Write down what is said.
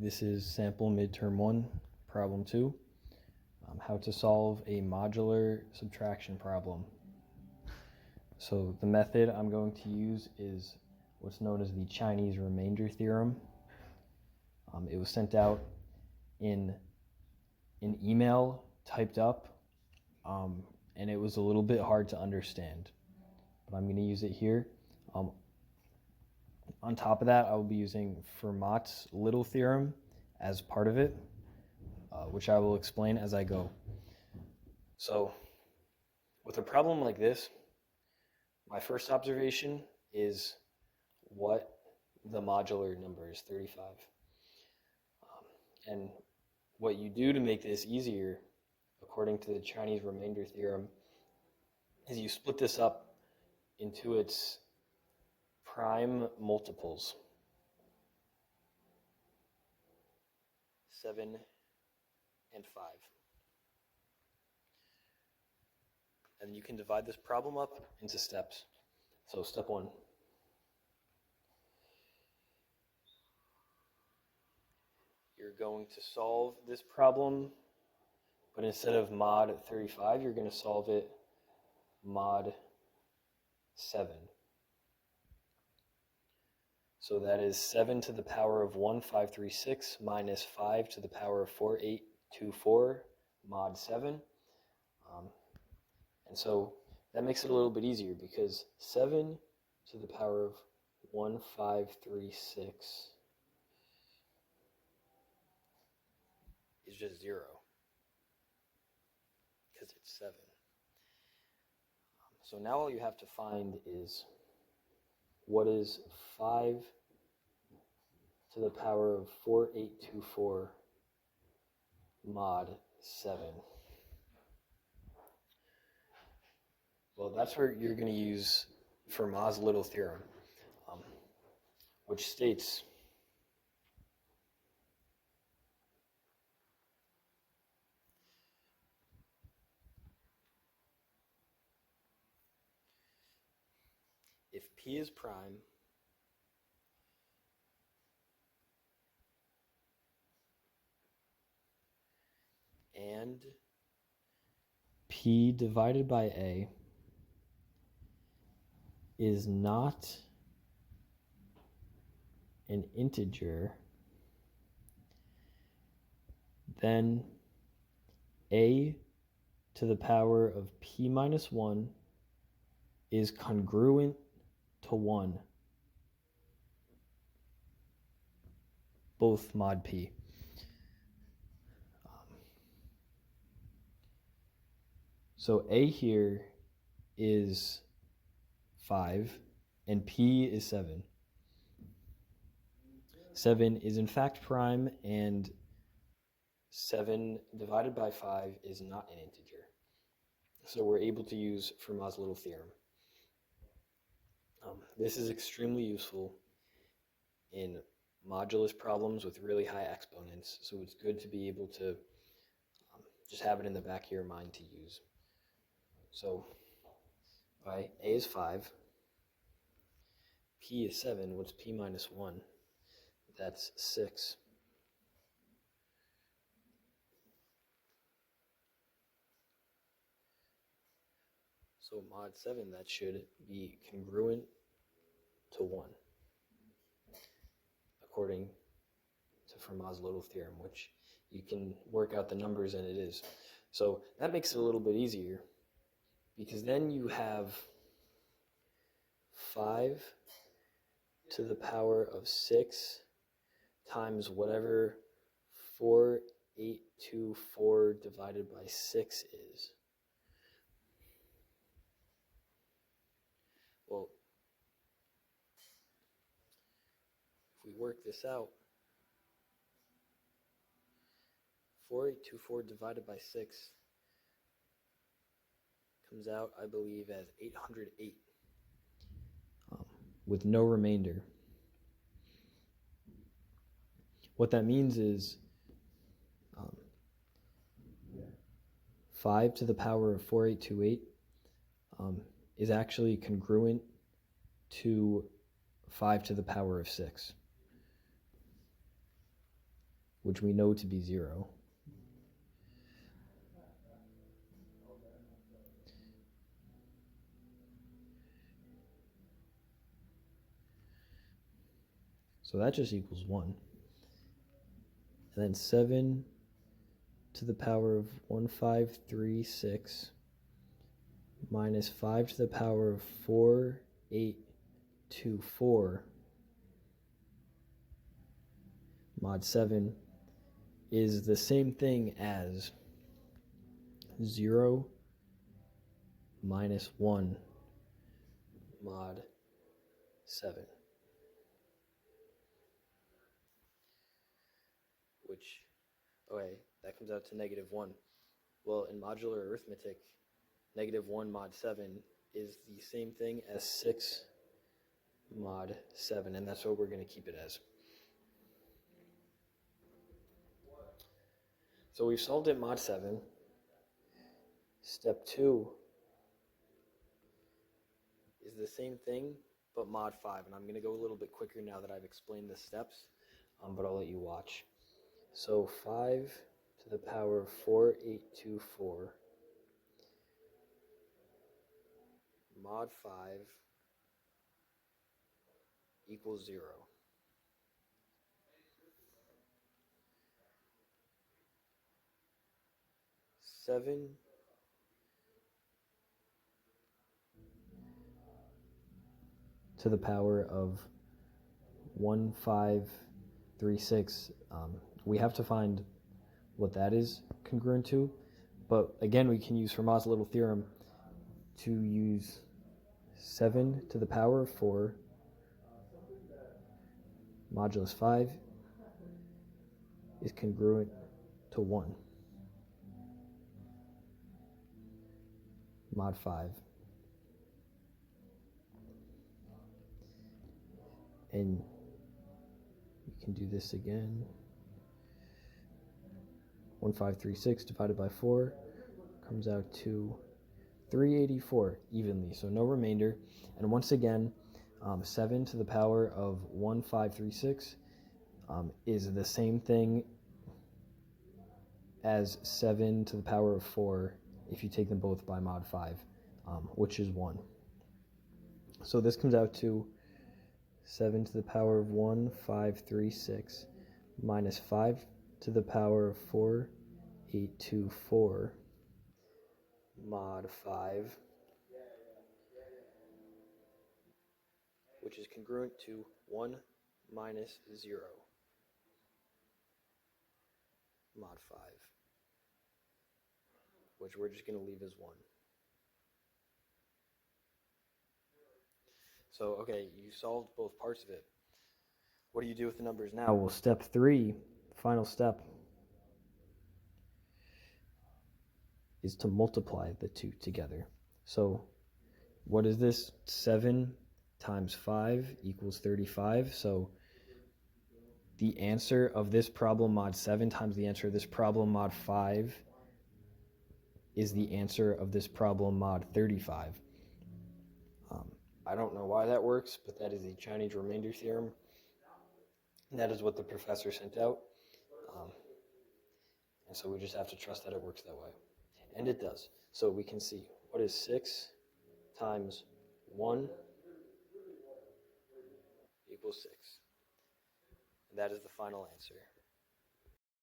This is sample midterm 1, problem 2, how to solve a modular subtraction problem. So the method I'm going to use is what's known as the Chinese remainder theorem. It was sent out in an email typed up, and it was a little bit hard to understand, but I'm going to use it here. On top of that, I will be using Fermat's little theorem as part of it, which I will explain as I go. So with a problem like this, my first observation is what the modular number is, 35. And what you do to make this easier, according to the Chinese remainder theorem, is you split this up into its prime multiples, 7 and 5. And you can divide this problem up into steps. So step 1. You're going to solve this problem, but instead of mod 35, you're going to solve it mod 7. So that is 7 to the power of 1536 minus 5 to the power of 4824 mod 7. And so that makes it a little bit easier because 7 to the power of 1536 is just 0 because it's 7. So now all you have to find is what is 5 to the power of 4824 mod 7. Well, that's where you're going to use Fermat's little theorem, which states if P is prime, and P divided by A is not an integer, then A to the power of P minus 1 is congruent to 1, both mod P. So A here is 5 and P is 7. 7 is in fact prime, and 7 divided by 5 is not an integer. So we're able to use Fermat's little theorem. This is extremely useful in modulus problems with really high exponents, so it's good to be able to just have it in the back of your mind to use. So A is 5, P is 7. What's P minus 1? That's 6. So mod 7, that should be congruent to 1, according to Fermat's little theorem, which you can work out the numbers and it is. So that makes it a little bit easier, because then you have 5 to the power of 6 times whatever 4824 divided by 6 is. Well, if we work this out, 4824 divided by 6 comes out, I believe, as 808, with no remainder. What that means is 5 to the power of 4828 is actually congruent to 5 to the power of 6. which we know to be 0. So that just equals 1. And then 7 to the power of 1536 minus 5 to the power of 4824 mod 7 is the same thing as 0 minus 1 mod 7, which, okay, that comes out to -1. Well, in modular arithmetic, -1 mod 7 is the same thing as 6 mod 7, and that's what we're going to keep it as. So we've solved it mod 7. Step 2 is the same thing, but mod 5. And I'm going to go a little bit quicker now that I've explained the steps, but I'll let you watch. So 5 to the power of 4824 mod 5 equals 0. 7 to the power of 1536. We have to find what that is congruent to, but again, we can use Fermat's little theorem to use 7 to the power of 4 modulus 5 is congruent to 1 mod 5. And you can do this again. 1536 divided by 4 comes out to 384 evenly, so no remainder. And once again, 7 to the power of 1536 is the same thing as 7 to the power of 4 if you take them both by mod 5, which is 1. So this comes out to 7 to the power of 1536 minus 5 to the power of 4824 mod 5, which is congruent to 1 minus 0 mod 5, which we're just going to leave as 1. So, okay, you solved both parts of it. What do you do with the numbers now? Well, step 3, final step, is to multiply the two together. So what is this? 7 times 5 equals 35. So the answer of this problem mod 7 times the answer of this problem mod 5 is the answer of this problem mod 35. I don't know why that works, but that is the Chinese remainder theorem. That is what the professor sent out. And so we just have to trust that it works that way. And it does. So we can see, what is 6 times 1 equals 6. And that is the final answer.